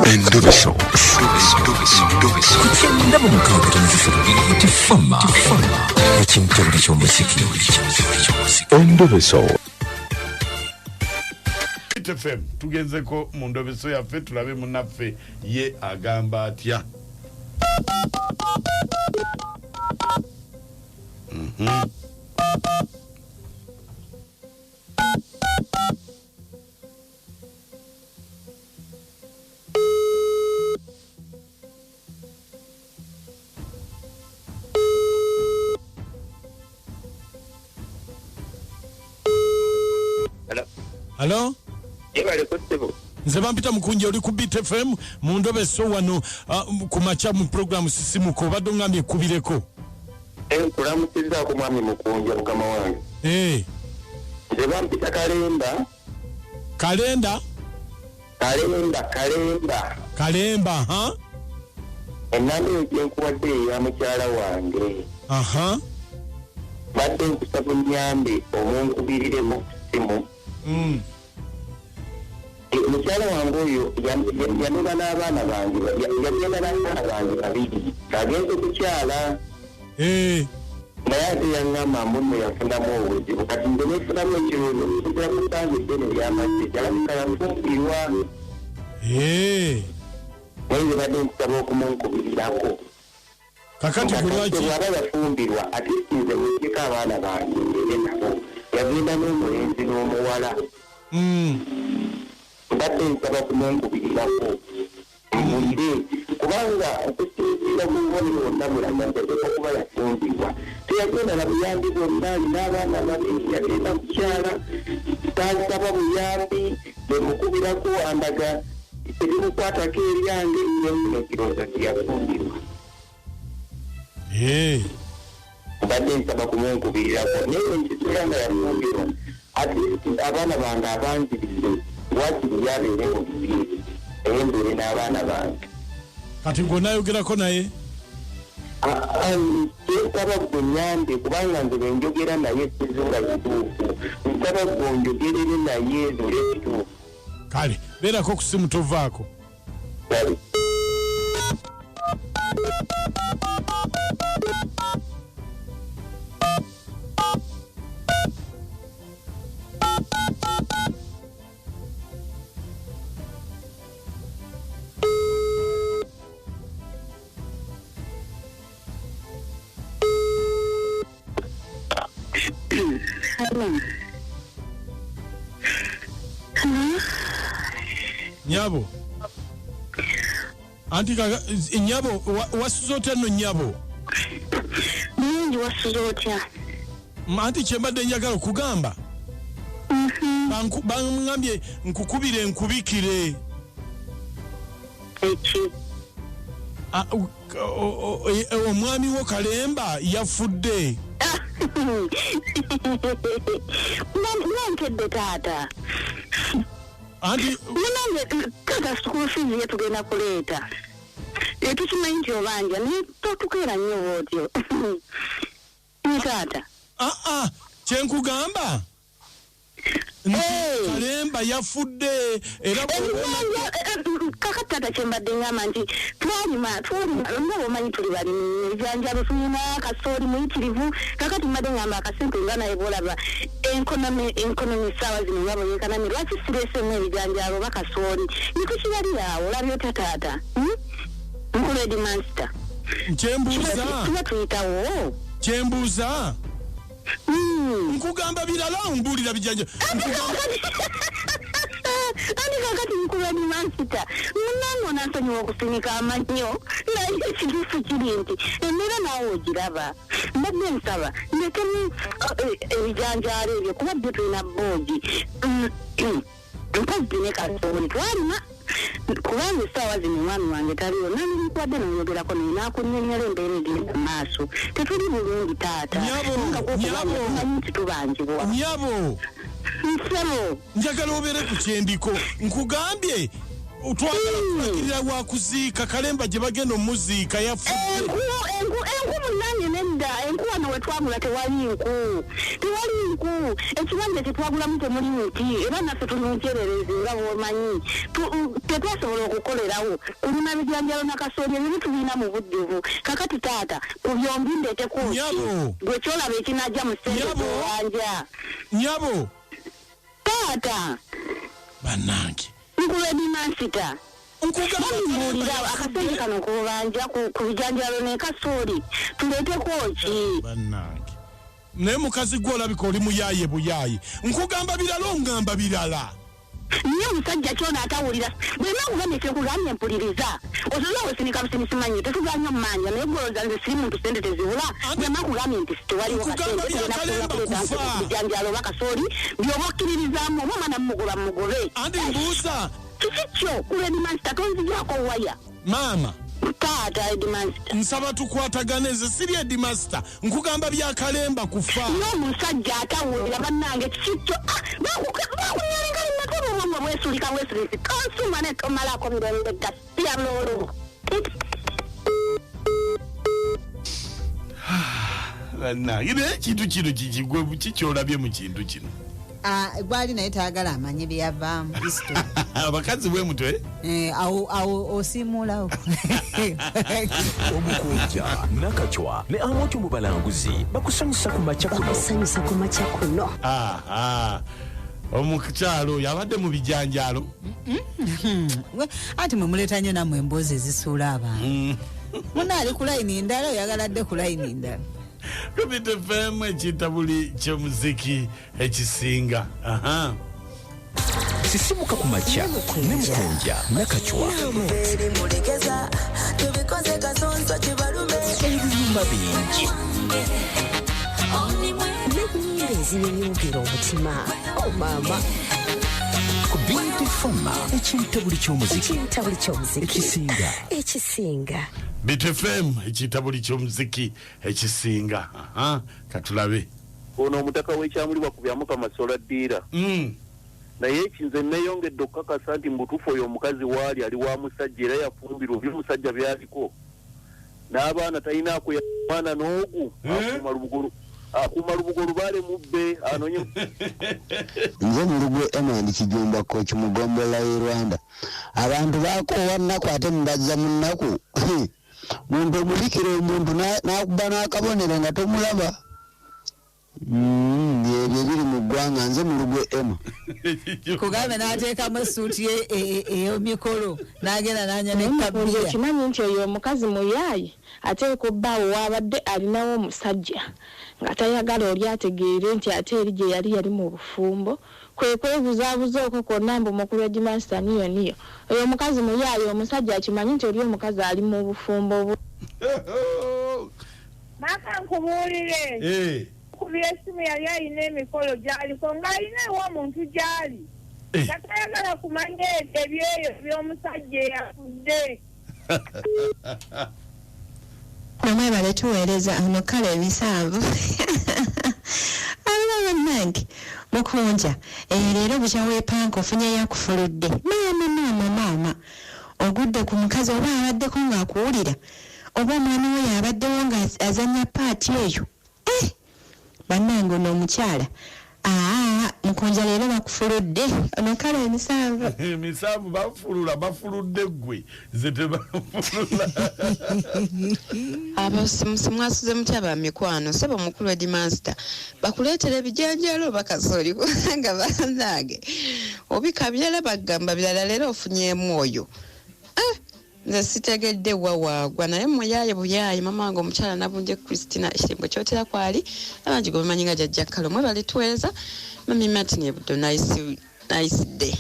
Endobeso. Kugenda mu mukaaga tifama ekintu ky'omuziki. Endobeso. FM tugenzeko mu ndobeso yaffe tulabe munaffe ye agamba atya. Hello? Nze bampita Mukunja oli ku Beat FM mu ndobeso wano ku macha mu program sisimuko obadde ngambye kubireko. Nkulamusiza ku mwami Mukunja mukama wange. Nze bampita Kalemba, ha? Ennamba ekyenkuwadde ya mukyala wange. Badde nkusaba nnyambe omunkubiriremu simu. Mukyala wange oyo yanula n'abaana bange yagenda n'abaana bange babiri agenze kukyala naye ate yaŋŋamba munno yafunamu obuzibu kati nze nefunamu ekiroozo kugira kusanga eddene ly'amazzi gyalabika yafumbirwa naye nze badde nkusaba okumunkubirirako kakati kulwaki bw'aba yafumbirwa ate nze mujjeko abaana bange ngere nabo yagenda n'omulenzi n'omuwala mbadde nsaba kumunkubirirako mpulire kubanga okusinziira ku bubonero bonna bulaga ntegeka kuba yafumbirwa teyagenda na buyambi bwonna alina abaana babiri yagenda kukyala taasaba buyambi bwemukubirako andaga tebimukwatako eryange nyenfuna ekirooza tiyafumbirwa mbadde nsaba kumunkubirirako naye nkisula nga yafumbirwa ate abaana bange abanzirize wakiri yabeere mu bibiri eyembere n'abaana bange kati ng'onaayogerako naye nsaba gwe nyambe kubanga nze benjogera naye sizuula kituufu nsaba gwe onjogerere naye zule kituufu kale beerako ku simu tovaako kale Nyabo anti kaka nyabo wasuza otya no nyabo mungi wasuza otya anti kyembadde njagala okugamba bangambye nkukubire nkubikire eki omwami wo Kalemba yafudde nankedde taata anti munange taata school fees yetugenda kuleeta tukimanyi nti obanja naye totukeera nnyo bwotyo taata kyenkugamba Kalemba yafudde era kakati taata kyembadde ngamba nti twalima nabo omanyi tuli balimi ebijanjalo tulina kasooli muyitirivu kakati mbadde ngamba akasente nga naye bwolaba enkonomi saawa zino nga bweyekanami lwaki sireesemu ebijanjalo bakasooli nitukibali awo olabye otya taata nkulu headmaster tuba tuyitawo kyembuuza nkugamba birala ombuulira bijanjalo andi kakati nkulu headmaster munange onansonyiwa okusinika amannyo naye ekituufu kiri nti embeera naawe ogiraba mbadde nsaba ndekemu ebijanjalo ebyo kuba byo tulina boogi mpozzi ne kasooli twalima kubanga essaawa zino omwami wange taliyo nanikuwadde noyogerako naye nakunnyonnyola embeera egiri mu maaso tetuli bulungi taata ngakumanyi nti tubanjibwa nyabo nsebo njagala obeere ku kyendiko nkugambye Utwagala kulagirira wa kuziika Kalemba gye bagenda omuziika yafudde. Enku munanye nedda enku wano wetwagula tewali nku ekibanja kyetwagulamu temuli muti era naffe tuli mukyererezi nga bwomanyi tetwasobola okukolerawo kulima bijanjalo nakasooli ebyo tubiina mu budduvu kakati taata ku byombi ndeeteko gwe kyolaba ekinajja mu ssente z'owanja nyabo taata bannange nkula dimansita nkugambulira akasente kano kubanja ku bijanjalo nekasooli tuleeteko ki bannange naye mukazi gwe olabika oli muyaaye buyaaye nkugamba birala ongamba birala niye musajja kyona atawulira bwena kugambye kyekugambye mpuliriza osobola wesinika businisimanyi tetuganya mumanja naye gwoloza nze siri muntu sente tezibula bwena kugambye nti tewaliwo kasentebijanjalo bakasooli byoba okkiririzaamu oba omwana mumugoba mumugobe andi mbuuza kikikyo kuledimansita tonzijako waya maama taata edimansita nsaba tukwatagane nze siri edimansita nkugamba bya Kalemba kufa n'omusajja atawulira bannange kikikyo bakunyalingalinatolulwamwe bwesulika bwesulisi tonsuma ne tomalako mirembe gasya loolo bannange naye ekintu kino kikigwe kikyolabye mu kintu kino gwali naye taagala amanye byeyavaamu abakazi bwe mutwe awo osiimulawo Omukunja nakachwa ne amoto mu balanguzi bakusanyusa ku makya kuno omukyalo yabadde mu bijanjalo ati mwe muleeta nnyo nammwe emboozi ezisuula abantu munaali ku layini ndala oyagaladde ku layini ndala Bukedde FM ekitabuli ky'omuziki ekisinga sisimuka ku makya ne Mukunja nakachwa ebinyuma bingi ezinyonyogera omutima maama Bukedde FM ekitabuli ky'omuziki ekisinga Bukedde FM ekitabuli ky'omuziki ekisinga katulabe ono omutaka w'ekyamuli bakubyamu kamasola ddiira naye ekinze neeyongedde okukakasa nti mubutuufu oyo omukazi waali ali wa musajja era yafumbirwa by'omusajja byaliko n'abaana talina akuya mwana n'ogu akuuma lubugo lubaale mubbe anonye nze mulugwe Emmy Kijumba Coach Mugombola Rwanda abantu bakoowa nnaku ate mubazza mu nnaku muntu omubikira omuntu n'akuba n'akabonero nga tomulaba ebyo biri mu ggwanga nze mulugwe Emmy kugambe n'ateekamu essuuti ye ey'omikolo n'agenda n'anya n'ekabbiya kimanyi nti oyo omukazi muyaayi ateeka obbaawo waabadde alinawo omusajja nga tayagala oli ategeere nti ate eri gye yali mu bufumbo kwe kwebuzaabuza okwo kwonna mbu mukulu wa dimansita niyo oyo omukazi muyaayi omusajja akimanyi nti oli omukazi ali mu bufumbo maka nkubuulire kubira essimu yali alina emikolo gy'aliko ng'alina ew'omuntu gy'ali nga tayagala kumanya ebyeyo by'omusajja eyafudde namwebale tuweereza ano kale ebisanvu alaba nange Mukunja leero bukyaweepanka ofunye yakufuludde maama ogudde ku mukazi oba abaddeko ng'akuwulira oba omwana we yabaddewo ng'azanya paati eyo bannange ono omukyala Mukunja leero bakufuludde ono kale emisanvu bafuludde ggwe ze tebafulula abasimusi mwasuze mutya ba mikwano sebo omukulu wa dimansita bakuleetera ebijanjalo bakasooli kubanga bannange obikabyala bagamba birala leero ofunyemu oyo nze sitegedde wawaagwa naye muyaaye buyaaye mama wange omukyala nabunje Christina ekirembo kyotera kwali abangi gwe bamanyi nga jjajja kalo mwe balituweereza mami Martin ebuddo nice day